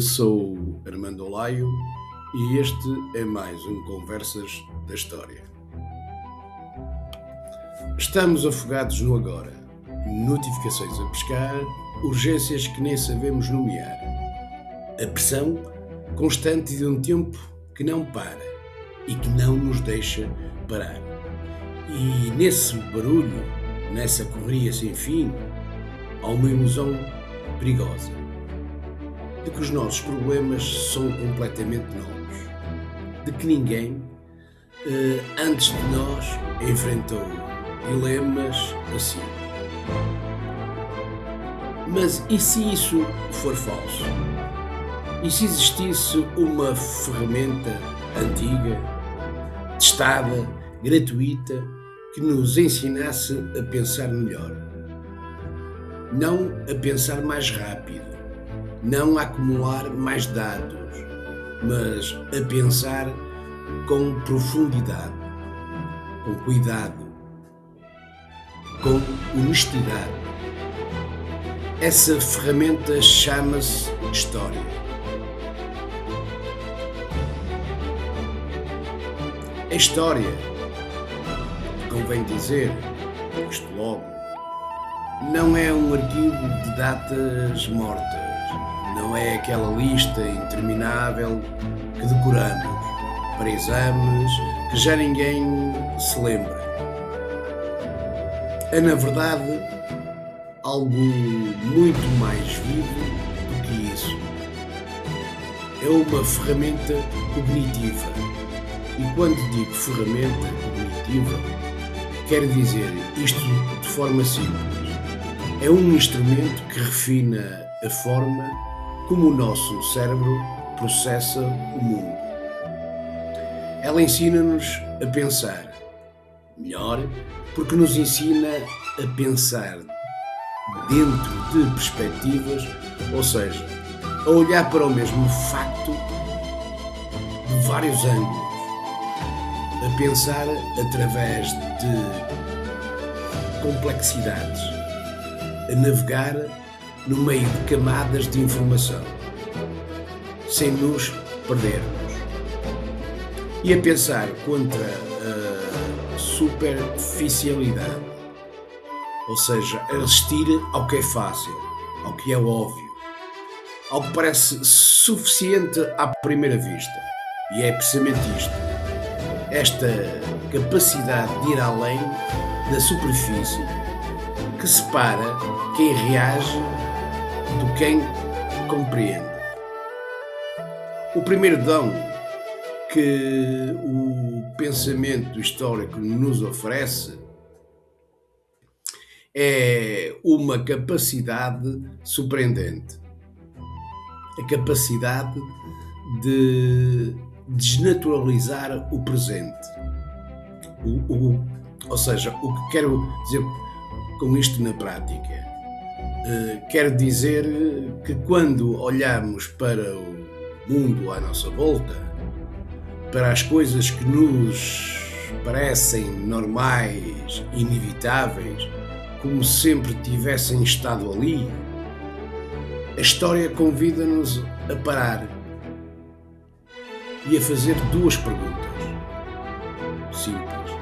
Sou Armando Olaio e este é mais um Conversas da História. Estamos afogados no agora, notificações a pescar, urgências que nem sabemos nomear. A pressão constante de um tempo que não para e que não nos deixa parar. E nesse barulho, nessa correria sem fim, há uma ilusão perigosa de que os nossos problemas são completamente novos, de que ninguém antes de nós enfrentou dilemas assim. Mas e se isso for falso? E se existisse uma ferramenta antiga, testada, gratuita, que nos ensinasse a pensar melhor? Não a pensar mais rápido, não a acumular mais dados, mas a pensar com profundidade, com cuidado, com honestidade. Essa ferramenta chama-se História. A história, convém dizer, isto logo, não é um arquivo de datas mortas, não é aquela lista interminável que decoramos para exames que já ninguém se lembra. É, na verdade, algo muito mais vivo do que isso. É uma ferramenta cognitiva. E quando digo ferramenta cognitiva, quero dizer isto de forma simples. É um instrumento que refina a forma como o nosso cérebro processa o mundo. Ela ensina-nos a pensar melhor, porque nos ensina a pensar dentro de perspectivas, ou seja, a olhar para o mesmo facto de vários ângulos, a pensar através de complexidades, a navegar no meio de camadas de informação, sem nos perdermos, e a pensar contra a superficialidade, ou seja, a resistir ao que é fácil, ao que é óbvio, ao que parece suficiente à primeira vista. E é precisamente isto, esta capacidade de ir além da superfície, que separa quem reage do quem compreende. O primeiro dom que o pensamento histórico nos oferece é uma capacidade surpreendente. A capacidade de desnaturalizar o presente. Ou seja, o que quero dizer com isto na prática? Quero dizer que quando olhamos para o mundo à nossa volta, para as coisas que nos parecem normais, inevitáveis, como se sempre tivessem estado ali, a história convida-nos a parar e a fazer duas perguntas simples.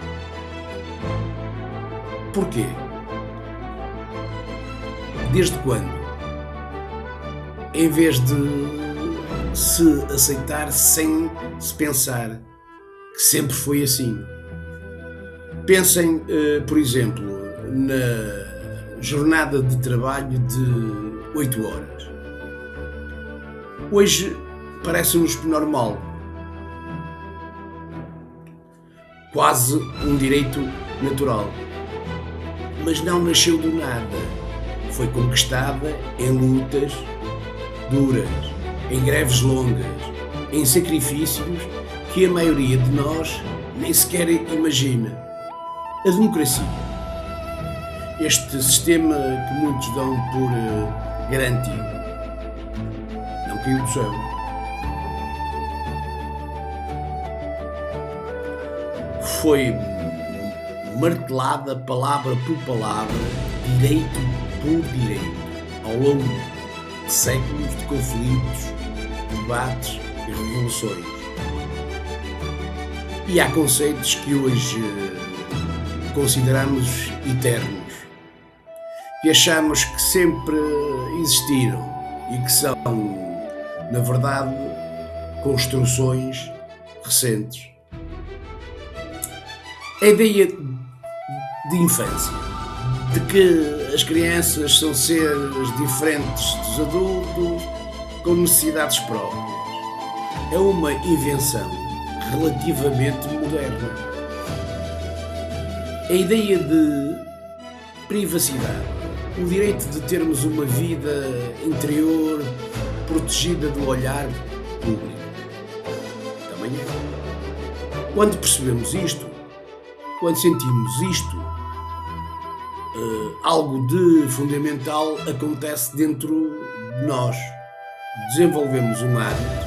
Porquê? Desde quando? Em vez de se aceitar sem se pensar que sempre foi assim. Pensem, por exemplo, na jornada de trabalho de 8 horas. Hoje parece-nos normal, quase um direito natural, mas não nasceu do nada. Foi conquistada em lutas duras, em greves longas, em sacrifícios que a maioria de nós nem sequer imagina. A democracia, este sistema que muitos dão por garantido, não caiu do céu. Foi martelada palavra por palavra, direito por direito, ao longo séculos de conflitos, debates e revoluções. E há conceitos que hoje consideramos eternos e achamos que sempre existiram e que são, na verdade, construções recentes. A ideia de infância, de que as crianças são seres diferentes dos adultos, com necessidades próprias, é uma invenção relativamente moderna. A ideia de privacidade, o direito de termos uma vida interior protegida do olhar público, também é. Quando percebemos isto, quando sentimos isto, algo de fundamental acontece dentro de nós. Desenvolvemos um hábito,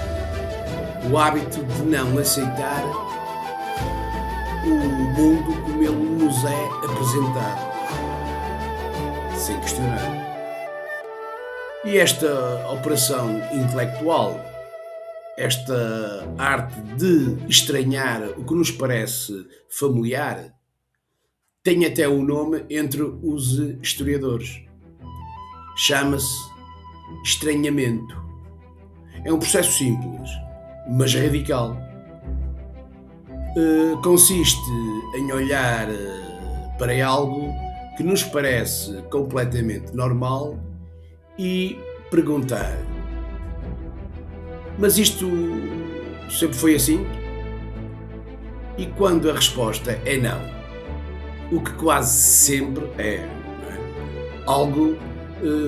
o hábito de não aceitar o mundo como ele nos é apresentado, sem questionar. E esta operação intelectual, esta arte de estranhar o que nos parece familiar, tem até um nome entre os historiadores. Chama-se estranhamento. É um processo simples, mas radical. Consiste em olhar para algo que nos parece completamente normal e perguntar: mas isto sempre foi assim? E quando a resposta é não, o que quase sempre é, não é? Algo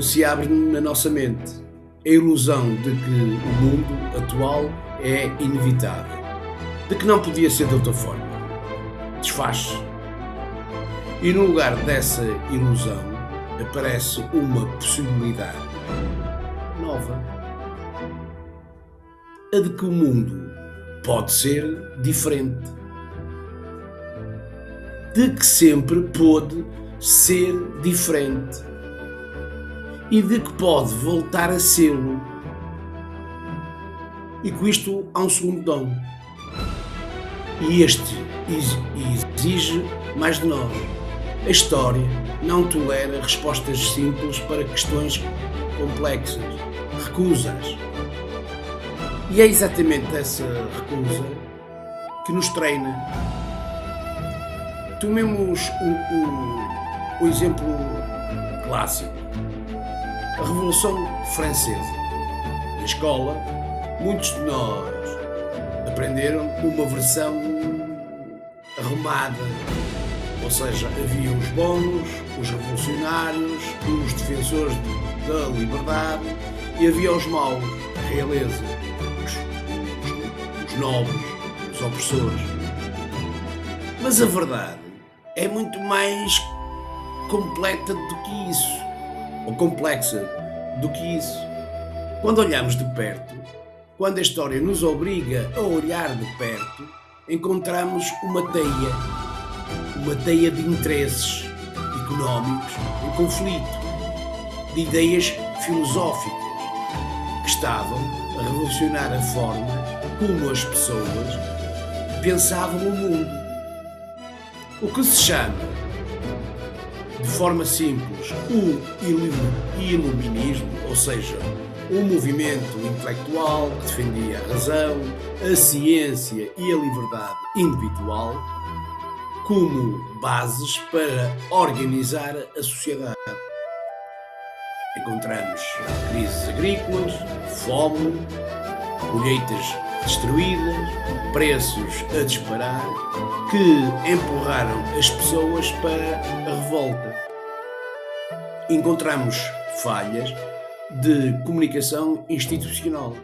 se abre na nossa mente. A ilusão de que o mundo atual é inevitável, de que não podia ser de outra forma, desfaz-se. E no lugar dessa ilusão aparece uma possibilidade nova, a de que o mundo pode ser diferente, de que sempre pôde ser diferente e de que pode voltar a sê-lo. E com isto há um segundo dom. E este exige mais de nós. A história não tolera respostas simples para questões complexas, recusas. E é exatamente essa recusa que nos treina. Tomemos o exemplo clássico. A Revolução Francesa. Na escola, muitos de nós aprenderam uma versão arrumada, ou seja, havia os bons, os revolucionários, os defensores da liberdade e havia os maus, a realeza, os nobres, os opressores. Mas a verdade é muito mais completa do que isso, ou complexa do que isso. Quando olhamos de perto, quando a história nos obriga a olhar de perto, encontramos uma teia de interesses económicos em conflito, de ideias filosóficas que estavam a revolucionar a forma como as pessoas pensavam o mundo. O que se chama, de forma simples, o iluminismo, ou seja, um movimento intelectual que defendia a razão, a ciência e a liberdade individual como bases para organizar a sociedade. Encontramos crises agrícolas, fome, colheitas destruídas, preços a disparar, que empurraram as pessoas para a revolta. Encontramos falhas de comunicação institucional,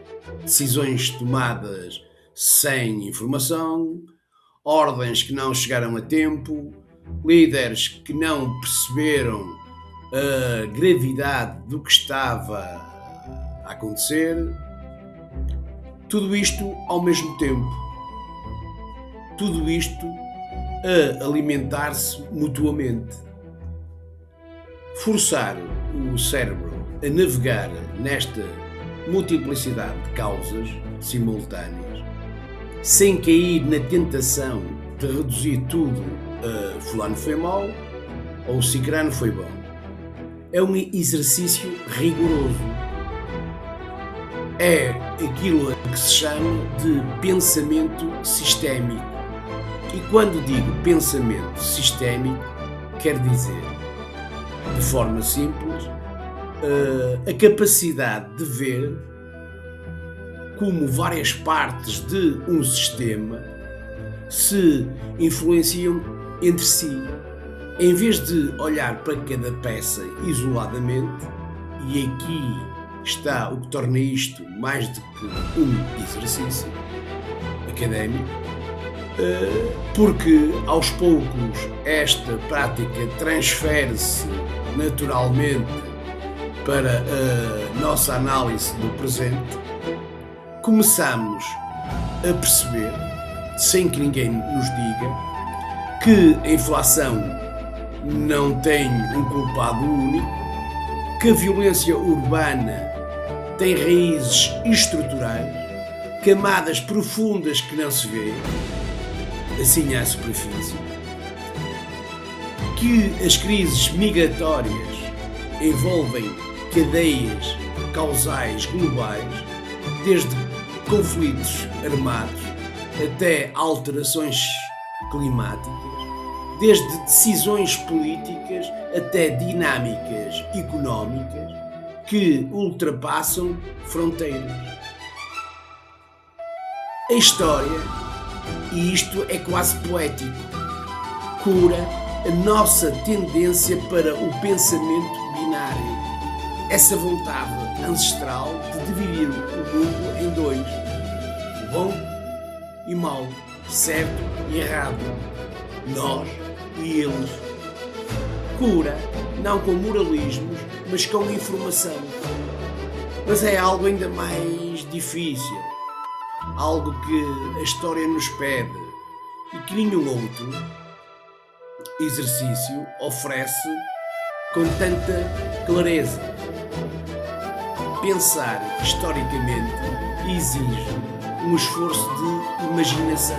decisões tomadas sem informação, ordens que não chegaram a tempo, líderes que não perceberam a gravidade do que estava a acontecer. Tudo isto ao mesmo tempo. Tudo isto a alimentar-se mutuamente. Forçar o cérebro a navegar nesta multiplicidade de causas simultâneas, sem cair na tentação de reduzir tudo a fulano foi mau ou cicrano foi bom. É um exercício rigoroso. É aquilo a que se chama de pensamento sistémico. E quando digo pensamento sistémico, quer dizer, de forma simples, a capacidade de ver como várias partes de um sistema se influenciam entre si, em vez de olhar para cada peça isoladamente, e aqui está o que torna isto mais do que um exercício académico, porque aos poucos esta prática transfere-se naturalmente para a nossa análise do presente. Começamos a perceber, sem que ninguém nos diga, que a inflação não tem um culpado único, que a violência urbana tem raízes estruturais, camadas profundas que não se vê, assim à superfície, que as crises migratórias envolvem cadeias causais globais, desde conflitos armados até alterações climáticas, desde decisões políticas até dinâmicas económicas que ultrapassam fronteiras. A história, e isto é quase poético, cura a nossa tendência para o pensamento binário, essa vontade ancestral de dividir o mundo em dois, o bom e mau, certo e errado, nós e eles. Cura não com moralismos, mas com informação. Mas é algo ainda mais difícil, algo que a história nos pede e que nenhum outro exercício oferece com tanta clareza. Pensar historicamente exige um esforço de imaginação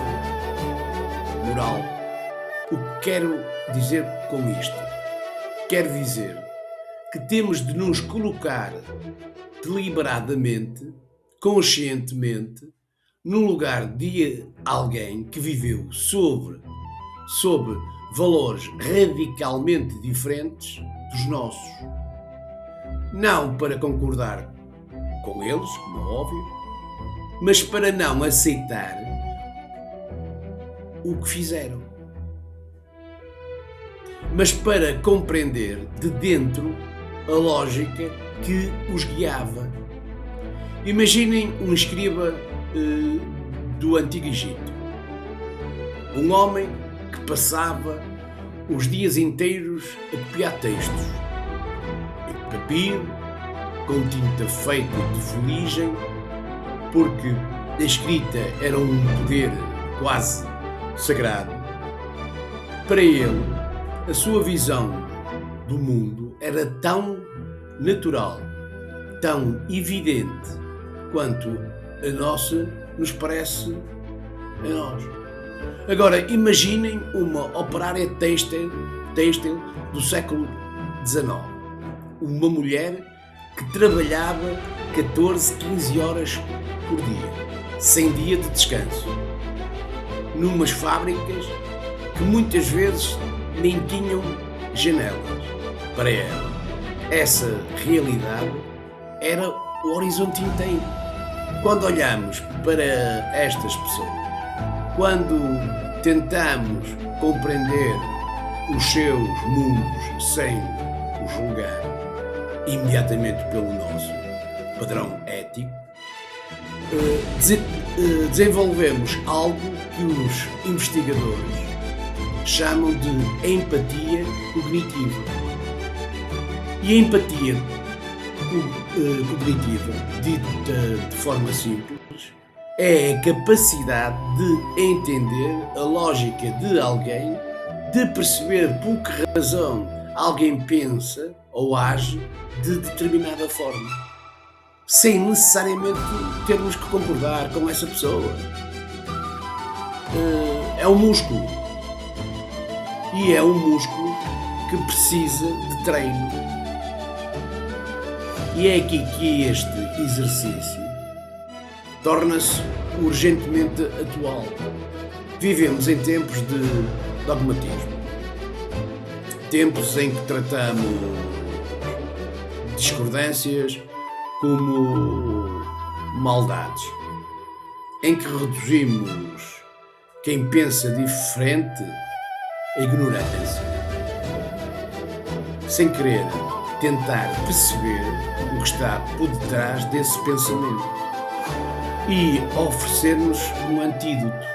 moral. O que quero dizer com isto? Quero dizer que temos de nos colocar deliberadamente, conscientemente, no lugar de alguém que viveu sob valores radicalmente diferentes dos nossos. Não para concordar com eles, como é óbvio, mas para não aceitar o que fizeram. Mas para compreender de dentro a lógica que os guiava. Imaginem um escriba do Antigo Egito. Um homem que passava os dias inteiros a copiar textos, em papiro, com tinta feita de fuligem, porque a escrita era um poder quase sagrado. Para ele, a sua visão do mundo era tão natural, tão evidente, quanto a nossa nos parece a nós. Agora, imaginem uma operária têxtil do século XIX. Uma mulher que trabalhava 14, 15 horas por dia, sem dia de descanso, numas fábricas que muitas vezes nem tinham janelas. Para ela, essa realidade era o horizonte inteiro. Quando olhamos para estas pessoas, quando tentamos compreender os seus mundos sem os julgar imediatamente pelo nosso padrão ético, desenvolvemos algo que os investigadores chamam de empatia cognitiva. E a empatia cognitiva, dita de forma simples, é a capacidade de entender a lógica de alguém, de perceber por que razão alguém pensa ou age de determinada forma, sem necessariamente termos que concordar com essa pessoa. É um músculo. E é um músculo que precisa de treino. E é aqui que este exercício torna-se urgentemente atual. Vivemos em tempos de dogmatismo. Tempos em que tratamos discordâncias como maldades. Em que reduzimos quem pensa diferente a ignorância. Sem querer tentar perceber o que está por detrás desse pensamento e oferecer-nos um antídoto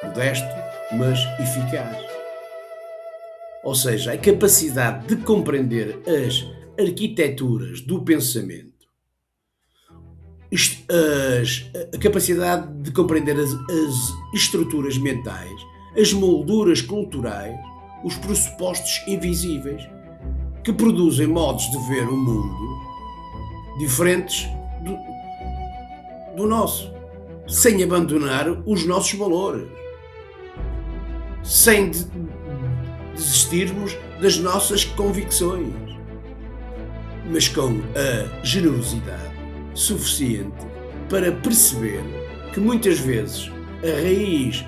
modesto, mas eficaz. Ou seja, a capacidade de compreender as arquiteturas do pensamento, a capacidade de compreender as estruturas mentais, as molduras culturais, os pressupostos invisíveis que produzem modos de ver o mundo diferentes do nosso, sem abandonar os nossos valores, sem desistirmos das nossas convicções, mas com a generosidade suficiente para perceber que muitas vezes a raiz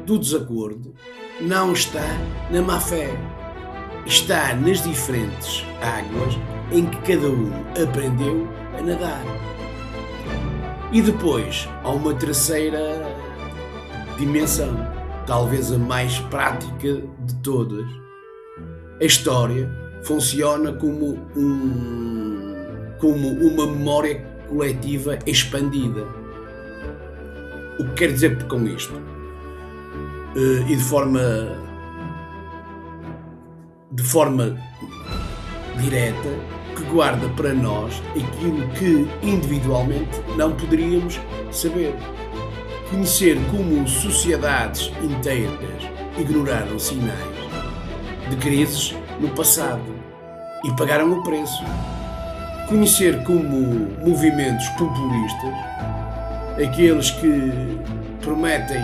do desacordo não está na má-fé, está nas diferentes águas em que cada um aprendeu a nadar. E depois há uma terceira dimensão, talvez a mais prática de todas. A história funciona como uma memória coletiva expandida. O que quer dizer com isto? E de forma direta, que guarda para nós aquilo que individualmente não poderíamos saber. Conhecer como sociedades inteiras ignoraram sinais de crises no passado e pagaram o preço. Conhecer como movimentos populistas, aqueles que prometem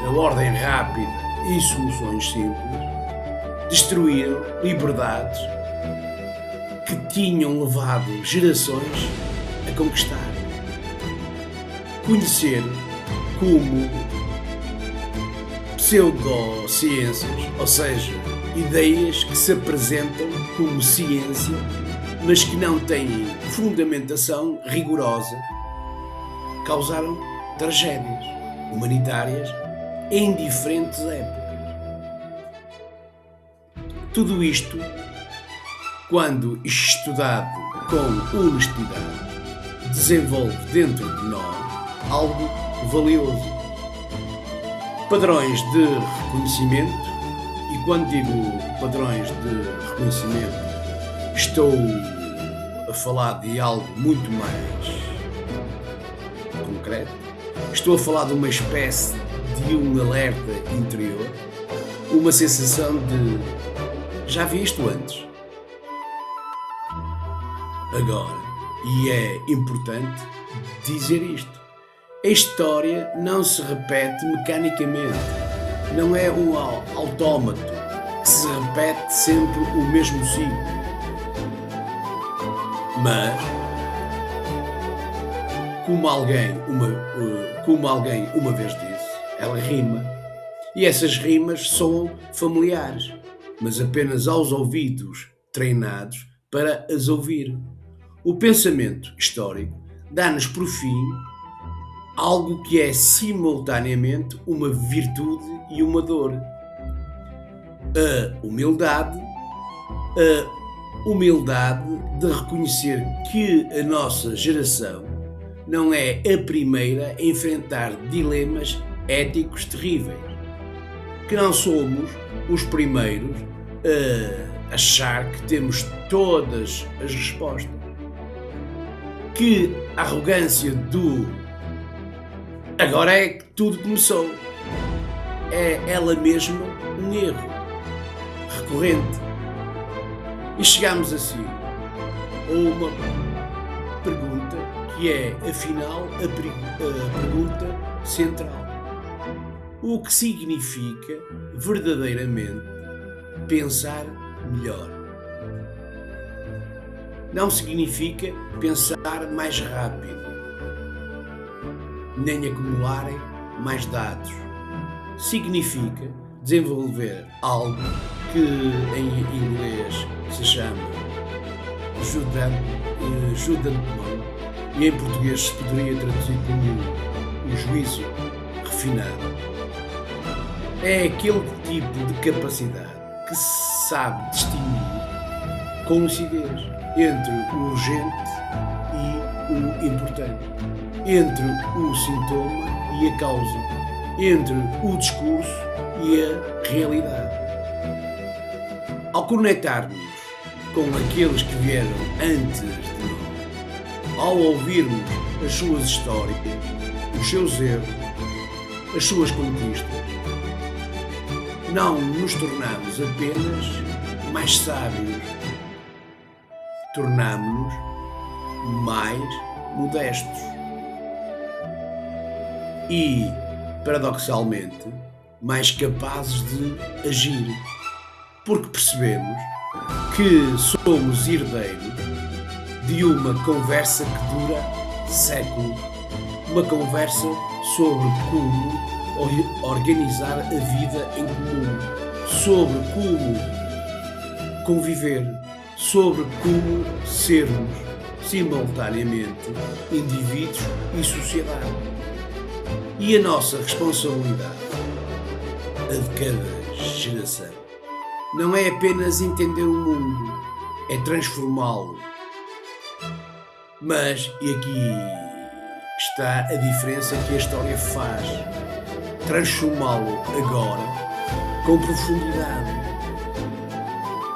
a ordem rápida e soluções simples, destruíram liberdades que tinham levado gerações a conquistar. Conhecer como pseudociências, ou seja, ideias que se apresentam como ciência, mas que não têm fundamentação rigorosa, causaram tragédias humanitárias em diferentes épocas. Tudo isto, quando estudado com honestidade, desenvolve dentro de nós algo valioso. Padrões de reconhecimento, e quando digo padrões de reconhecimento, estou a falar de algo muito mais concreto. Estou a falar de uma espécie de um alerta interior, uma sensação de já vi isto antes. Agora, e é importante dizer isto, a história não se repete mecanicamente, não é um autómato que se repete sempre o mesmo ciclo. Mas, como alguém uma vez disse, ela rima, e essas rimas soam familiares, mas apenas aos ouvidos treinados para as ouvir. O pensamento histórico dá-nos por fim algo que é simultaneamente uma virtude e uma dor. A humildade de reconhecer que a nossa geração não é a primeira a enfrentar dilemas éticos terríveis, que não somos os primeiros a achar que temos todas as respostas, que a arrogância do agora é que tudo começou é ela mesma um erro recorrente. E chegamos assim a uma pergunta que é, afinal, a pergunta central. O que significa verdadeiramente pensar melhor? Não significa pensar mais rápido, nem acumularem mais dados. Significa desenvolver algo que em inglês se chama judgment e em português se poderia traduzir como o juízo refinado. É aquele tipo de capacidade que se sabe distinguir com lucidez entre o urgente e o importante, entre o sintoma e a causa, entre o discurso e a realidade. Ao conectarmos com aqueles que vieram antes de nós, ao ouvirmos as suas histórias, os seus erros, as suas conquistas, não nos tornamos apenas mais sábios, tornamo-nos mais modestos e, paradoxalmente, mais capazes de agir, porque percebemos que somos herdeiros de uma conversa que dura séculos, uma conversa sobre como organizar a vida em comum, sobre como conviver, sobre como sermos simultaneamente indivíduos e sociedade. E a nossa responsabilidade, a de cada geração, não é apenas entender o mundo, é transformá-lo. Mas, e aqui está a diferença que a história faz, transformá-lo agora com profundidade,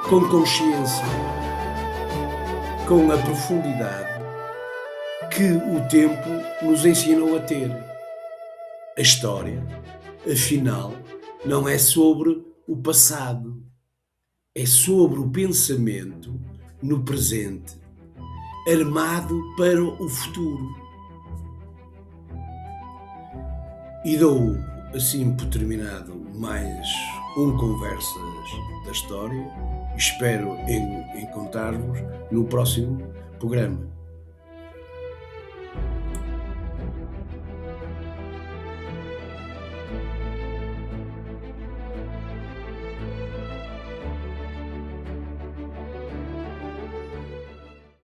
com consciência, com a profundidade que o tempo nos ensinou a ter. A história, afinal, não é sobre o passado, é sobre o pensamento no presente, armado para o futuro. E dou assim por terminado mais um Conversas da História. Espero encontrar-vos no próximo programa.